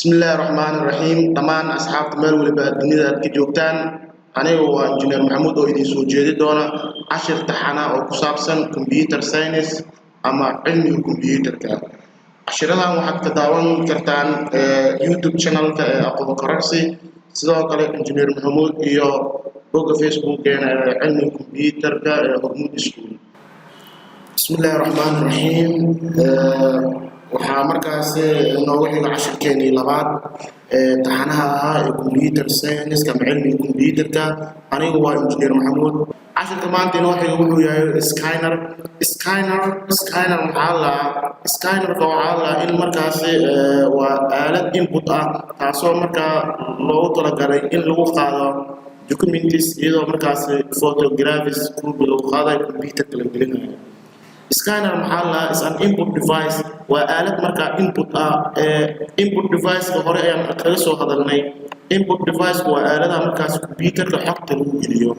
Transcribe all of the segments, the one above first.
بسم الله الرحمن الرحيم دمان أصحاب مال ولبا الدنيا كجوكتان أنا هو إنجنير محمود أو إدي سوجيدي دونا 10 تحنا أو كسابسن كمبيوتر ساينس أما علم الكمبيوتر كا 10 waxaad ka daawan kartaan YouTube channel ka aqoon kororsi sidoo kale Engineer Maxamuud iyo bogga Facebook ee cilmi computer ka Hormuud School Bismillahir Rahmanir Rahim waxaa markaas noogu xiga casharkeenii labaad taxanaha ahaa ee computer science ka cilmi computer ka anigu waa Engineer Maxamuud casharka maanta inoo xiga wuxuu yahay scanner scanner ka waxaa in markaas waa aalad input ah taasoo markaa loogu talagalay in lagu qaado documents iyadoo markaas photographs lagu qaadayo computer kala gelinayo scanner is an input device waa aalad markaa input ah input device ka hore ayaan kaga soo hadalnay input device waa aalada markaas computer ka xogta lagu geliyo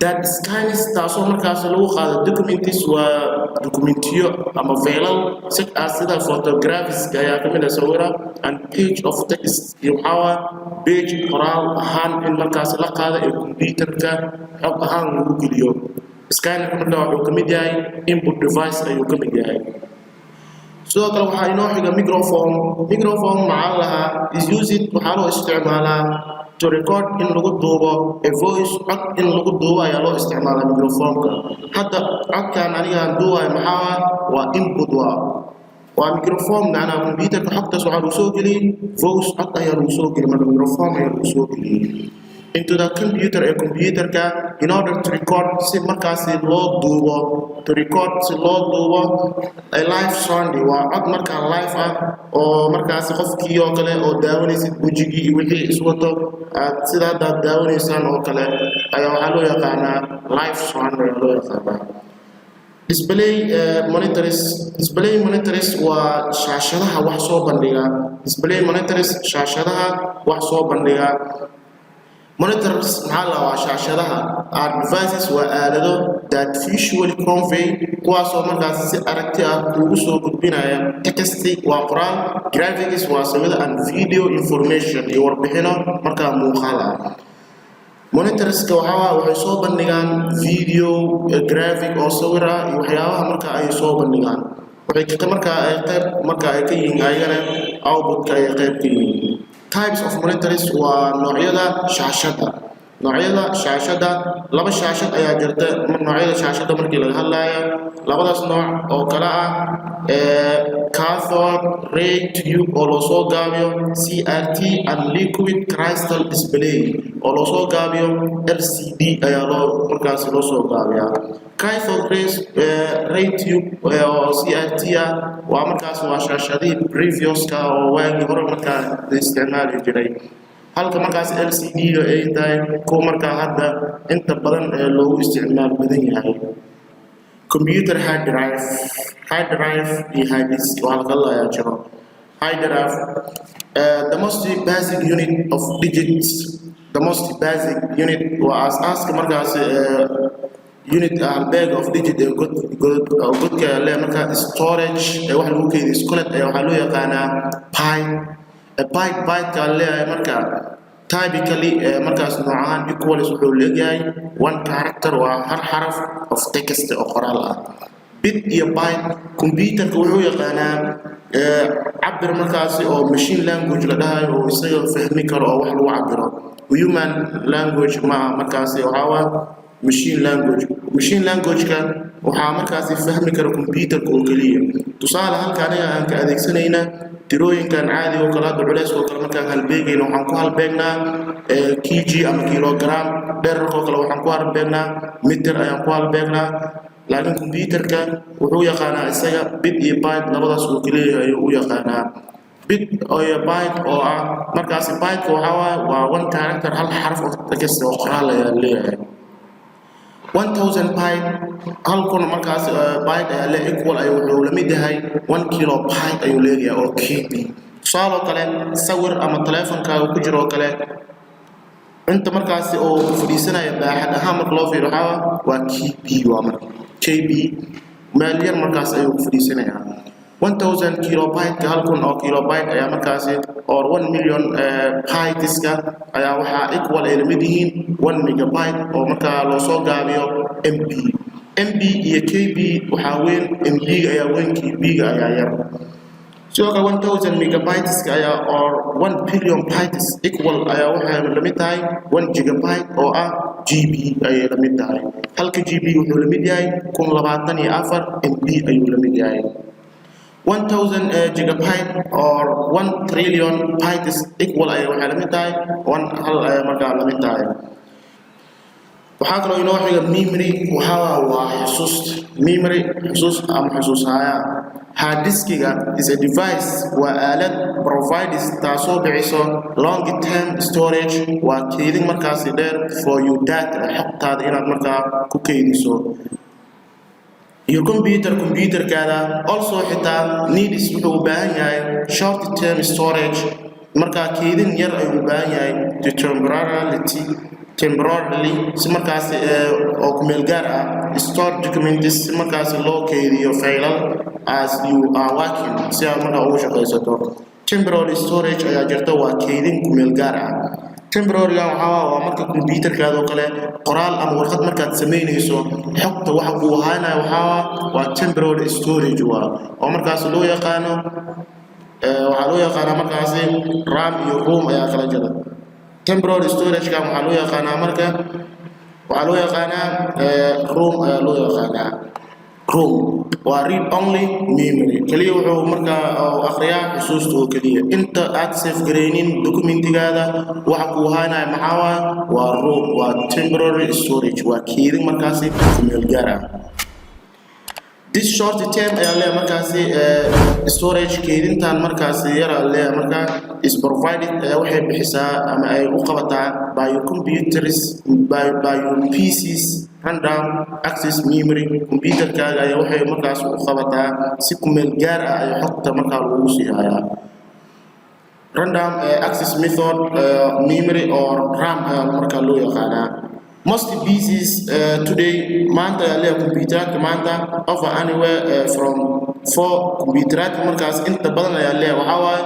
that scans taasoo markaas lagu qaado documents waa documentiyo ama faylal sida photographs ayaa kamid ah sawira and page of text iyo waxaa page qoraal ahaan in markaas la qaado ee computer ka xog ahaan lagu geliyo scanner marka wuxuu kamid yahay input device ayuu kamid yahay sidoo kale waxaa inoo xiga microphone macalaha is used waxaa loo isticmaalaa to record in lagu duubo a voice cod in lagu duubo ayaa loo isticmaalaa microphone-ka hadda codkan anigaan duubayo maxaa waa input waa microphone macnaha computerka xogtaas waxaa lagu soo geliyey voice cod ayaa lagu soo geliyey marka microphone ayaa lagu soo geliyey into the computer in order to record si markaas loo duubo a live sound waa cod markaa live ah oo markaas qofkii oo kale oo daawanaysid wajigii iyo wixii iswato sida hadda daawanaysaan oo kale ayaa waxaa loo yaqaanaa live sound ayaa loo yaqaanaa display monitors waa shaashadaha wax soo bandhiga monitors waa shaashadaha are devices waa aalado that visually convey kuwaasoo markaas si aragti ah ugu soo gudbinaya text waa qoraal graphics waa sawir and video information iyo warbixino markaa muuqaal ah monitorska waxay soo bandhigaan video graphic oo sawir ah iyo waxyaabaha markaa ay soo bandhigaan waxay markaa ay qayb markaa ay ka yihiin ayagana output-ka ay qayb ka yihiin types of monitors waa noocyada shaashada laba shaashad ayaa jirta noocyada shaashada markii laga hadlayo labadaas nooc oo kala ah cathode ray tube oo loo soo gaabiyo CRT and liquid crystal display oo loo soo gaabiyo LCD ayaa markaas loo soo gaabiyaa cathode ray tube oo CRT ah waa markaas waa shaashadii previous ka oo waagii hore markaa la isticmaali jiray halka markaas LCD ay tahay kuwa markaa hadda inta badan loogu isticmaal badan yahay computer hard drive iyo hard disk waa halka la jiro hard drive the most basic unit of digits waa aasaaska markaas unit bag of digit godka le markaa storage wax lagu keydiyo skelet waxaa loo yaqaanaa byte-ka leeyahay markaa typically markaas noocahan equals wuxuu leeyahay one character waa hal xaraf of text oo qoraal ah bit iyo byte computerka wuxuu yaqaanaa cabir markaas oo machine language la dhahayo oo isaga fahmi karo oo wax lagu cabiro human language ma markaas waxaa machine language-ka waxaa markaas fahmi kara computerka oo kaliya tusaale halkaan aan ka adeegsanayna tirooyinkan caadi oo kala culays oo kale markaan halbeegayno waxaan ku halbeegnaa kg ama kilogram dhererkoo kale waxaan ku halbeegnaa mitir ayaan ku halbeegnaa laakiin computerka wuxuu yaqaanaa isaga bit iyo byte labadaas oo kaliya ayuu u yaqaanaa bit iyo byte oo ah markaas byte-ka waa one character hal xarf oo text oo qoraal ayaa leeyahay 1000 byte halkuna markaas byte ayaa le equal ay wuxuu la mid yahay 1 kilobyte ayuu leeyahay oo KB tusaale kale sawir ama teleefankaaga ku jiro kale inta markaas oo ku fadhiisanaya baaxad ahaan marka loo fiiriyo waa KB waa marka KB meel yar markaas ayuu ku fadhiisanayaa 1000 kilobyte hal kun oo kilobyte ayaa markaasi or 1 million bytes ka ayaa waxa equal ay lamid yihiin 1 megabyte oo marka loo soo gaabiyo MB MB iyo KB waxa weyn MB ayaa weyn KB ayaa yar sidoo kale 1000 megabytes ayaa or 1 billion bytes equal ayaa waxa lamid tahay 1 gigabyte oo ah GB ayaa lamid tahay halka GB wuxuu lamid yahay 1024 MB ayuu lamid yahay 1000 gigabyte or 1 trillion bytes equal ay waxa lamid tahay 1 hal ay marka lamid tahay waxa kale oo inoo xiga memory waxa waa xusuus memory xusuus ama xusuusaya hard diskiga is a device waa aalad provides taasoo bixiso long term storage waa kaydin markaas dheer for your data xogtaada inaad markaa ku kaydiso your computer kaada also xitaa needs wuxuu u baahan yahay short term storage markaa kaydin yar ayuu u baahan yahay to temporarily si markaas oo ku meel gaar ah store documents si markaas loo kaydiyo faylal as you are working si aad markaa ugu shaqaysato temporary storage ayaa jirta waa kaydin ku meel gaar ah temporary waa marka computerkaada oo kale qoraal ama warqad markaad sameynayso xogta waxa uu ahaanayo waa temporary storage oo markaas loo yaqaano waxa loo yaqaana markaas RAM iyo ROM ayaa kala jira temporary storage ka waxa loo yaqaana marka waxa loo yaqaana ROM ayaa loo yaqaana ROM waa read only memory kaliya wuxuu marka akhriyaa xusuusta oo kaliya inta aad save gareynin documentigaada waxa ku ahaanay maxaa waa ROM waa temporary storage waa kaydin markaas ku meel gaar ah this short term ayaa leeyahay markaasi storage kaydintan markaasi yar leeyahay marka is provided waxay bixisaa ama ay u qabataa by your computers by your PCs random access memory computerkaaga ayaa waxay markaas u qabataa si ku meel gaar ah ay xogta markaa lagu siihayaa random access method memory or RAM markaa loo yaqaanaa most PCs today manta ayaa computer manta over anywhere from 4 computer markaas inta badan ayaa leeyahay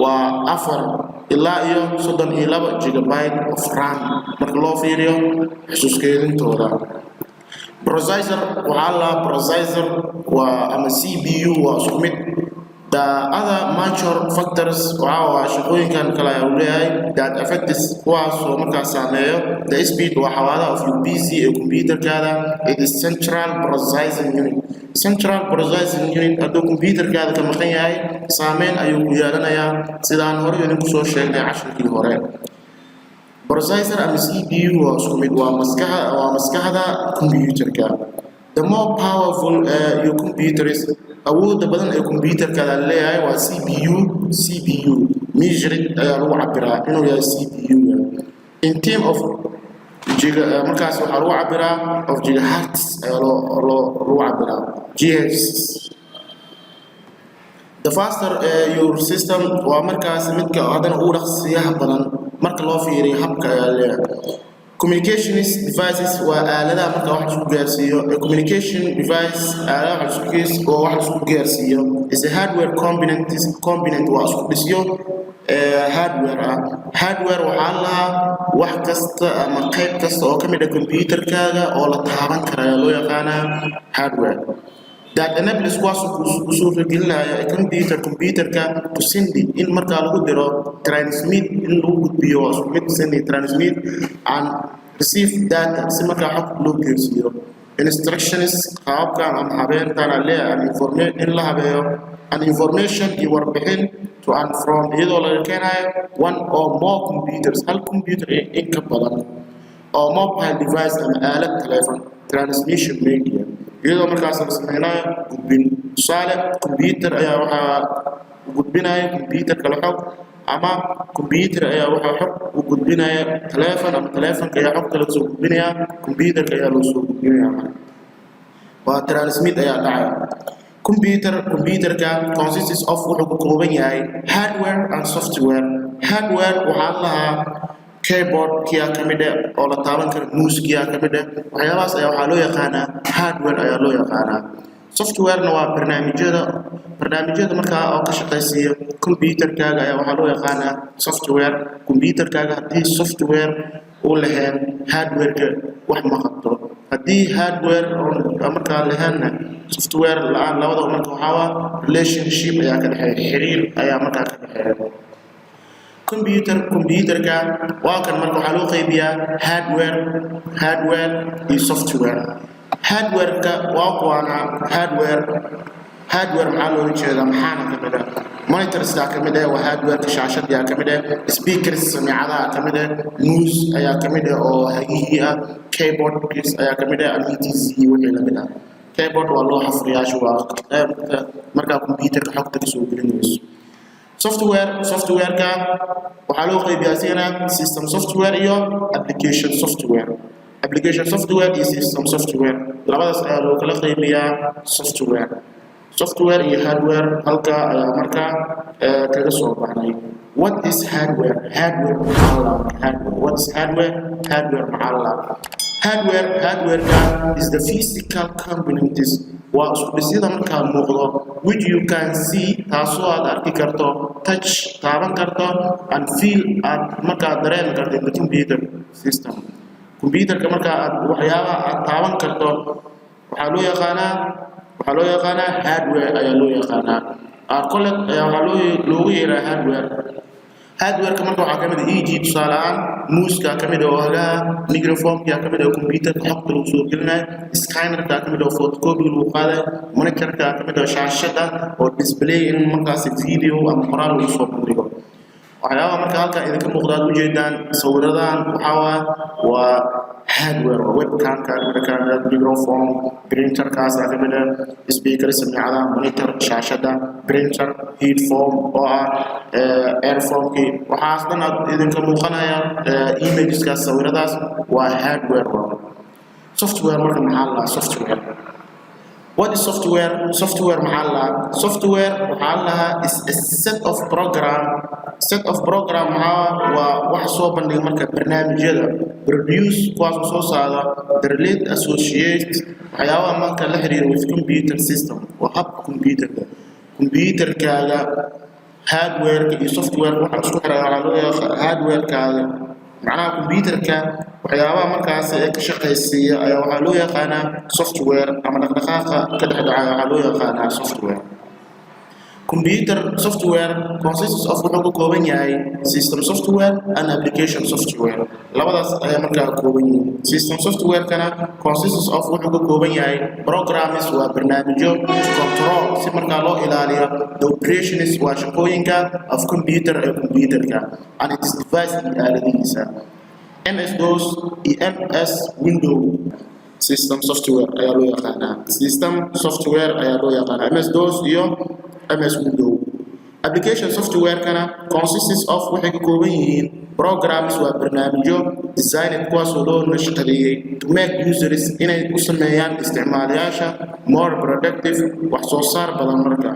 waa 4 ilaa iyo 32 gigabyte of RAM marka loo fiiriyo xusuuskeedintooda processor waa ama CPU waa isku mid the other major factors waa shaqooyinkan kala ay leeyahay that affects kuwaas oo markaas saameeyo the speed waa xawaaraha of your PC ee computerkaada it is central processing unit adoo computerkaada ka maqan yahay saameyn ayuu ku yeelanayaa sidaan hore idinku soo sheegnay casharkii hore processor ama CPU waa isku mid waa maskaxda computerka the more powerful your computer is awoodda badan ee computerkaada leeyahay waa CPU measured ayaa lagu cabiraa inuu yahay CPU in term of markaas waxaa lagu cabiraa of gigahertz ayaa lagu cabiraa GHz the faster your system waa markaas midka haddana ugu dhaqsiyaha badan marka loo fiiriyo habka ayaa leeyahay communications devices waa aaladaha marka wax isku gaarsiiyo communication device aaladaha wax isku gaarsiiyo is a hardware component waa isku dhisyo hardware waxaa lahaa wax kasta ama qayb kasta oo ka mid ah computerkaaga oo la taaban kara ayaa loo yaqaanaa hardware that enables kuwaas u suurtagelinaya computerka to send in markaa lagu diro transmit in lagu gudbiyo waa isku mid send transmit and receive data si markaa xog loo geersiiyo instructions qaabkan ama habeentan leeyahay in la habeeyo an information iyo warbixin to and from iyadoo laga keenayo one or more computers hal computer in ka badan oo mobile device ama aalad telephone transmission media iyadoo markaas la sameynayo gudbin tusaale computer ayaa waxaa gudbinaya computer kala xog ama computer ayaa waxaa xog u gudbinaya telephone ama telefonka ayaa xog kala soo gudbinaya computerka ayaa loo soo gudbinaya waa transmit ayaa dhacaya computerka consists of wuxuu ka kooban yahay hardware and software hardware waxaa lahaa keyboard kiya kamid ah oo la taaban karo mouse kiya kamid ah waxyaabahaas ayaa waxaa loo yaqaanaa hardware ayaa loo yaqaanaa software na waa barnaamijyada barnaamijyada markaa oo ka shaqaysiiya computerkaaga ayaa waxaa loo yaqaanaa software. Computerkaaga haddii software uu lahayn hardware-ka wax ma qabto. haddii hardware oo markaa lahaynna software la'aan labadaba marka waxaa waa relationship ayaa ka dhexeeya, xiriir ayaa markaa ka dhexeeya. computerka waa kan marka waxaa loo qaybiyaa hardware iyo software. hardware-ka waa kuwaana hardware maxaa loola jeedaa maxaana ka mid ah monitors-ka ka mid ah waa hardware-ka shaashada ka mid ah speakers samiicadaha ka mid ah mouse ayaa ka mid ah oo hagihii ah keyboards ayaa ka mid ah etc wixii la mid ah. keyboard waa loo xafriyaashu waa markaa computerka xogta ka soo gelinayso. software-ka waxaa loo qaybiyaa sina system software iyo application software. application software iyo system software labadaas ayaa loo kala qaybiyaa software iyo hardware halka ayaa markaa kaga soo baxnay. what is hardware? hardware is the physical components waa isku dhisyada markaa muuqdo which you can see taasoo aad arki karto, touch taaban karto, and feel aad markaa dareemi karto in the computer system. computerka markaa aad waxyaabaha aad taaban karto waxaa loo yaqaanaa hardware ayaa loo yaqaanaa. collect ayaa waxaa loogu yeeraa hardware-ka marka waxaa ka mid ah EG tusaale ahaan mouse-ka ka mid ah oo hagaha, microphone-ka ka mid ah oo computerka xogta lagu soo gelinayo, scanner-ka ka mid ah oo photocopy lagu qaadayo, monitor-ka ka mid ah shaashada oo display in markaasi video ama qoraal lagu soo bandhigo. waxyaabaha marka halka idinka muuqda aad ujeedaan sawiradan waxaa waa hardware oo webcam-ka microphone, printer-kaas ka mid ah speaker samiicadaha, monitor shaashada, printer, headphone oo ah earphone-kii waxaas dhan aad idinka muuqanaya imageskaas sawiradaas waa hardware. software marka maxaa la software? what is software? software maxaa la is a set of program waa wax soo bandhiga marka barnaamijyada produce kuwaas soo saara the relate associate waxyaabaha marka la xiriira with computer system waa habka computerkaaga hardware iyo software waxa isku xiran hardware-kaaga macnaha computerka waxyaabaha markaas ka shaqaysiiya ayaa waxaa loo yaqaanaa software ama dhaqdhaqaaqa ka dhex dhacaya waxaa loo yaqaanaa software. computer software consists of wuxuu ka kooban yahay system software and application software labadaas ayaa markaa kooban yihiin. system software-kana consists of wuxuu ka kooban yahay programs waa barnaamijyo, control si markaa loo ilaaliyo, the operations waa shaqooyinka of computer ee computerka, and it is device iyo aaladihiisa. MS-DOS iyo MS Windows system software ayaa loo yaqaanaa. MS-DOS iyo MS Windows. application software-kana consists of waxay ka kooban yihiin programs waa barnaamijyo designed kuwaasoo loo nashqadeeyey to make users inay u sameeyaan isticmaalayaasha more productive wax soo saar badan marka.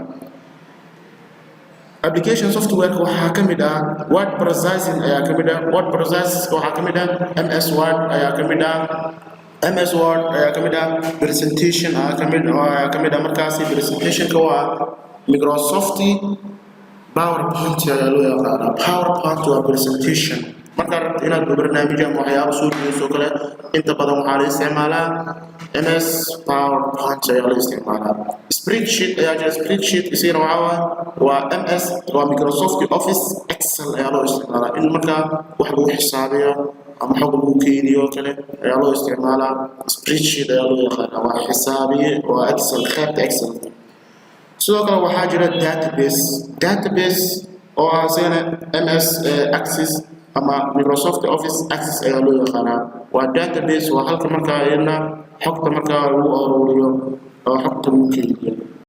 application software waxaa ka mid ah word processing ayaa ka mid ah waxaa ka mid ah MS Word ayaa ka mid ah presentation ayaa ka mid ah markaasi presentation-ka waa Microsoft PowerPoint ayaa loo yaqaanaa. PowerPoint waa presentation marka rabto inaad barnaamij ama waxyaabo soo geliso kale inta badan waxaa la isticmaalaa MS PowerPoint ayaa la isticmaalaa. spreadsheet ayaa jira isagana waa MS waa Microsoft Office Excel ayaa loo isticmaalaa in markaa wax lagu xisaabiyo ama xog lagu keydiyo kale ayaa loo isticmaalaa. spreadsheet ayaa loo yaqaanaa waa xisaabiye waa Excel qaybta Excel. sidoo kale waxaa jira database oo ah isagana MS Access ama Microsoft Office Access ayaa loo yaqaanaa. waa database waa halka markaa iyadna xogta markaa lagu ururiyo oo xogta lagu keydiyo.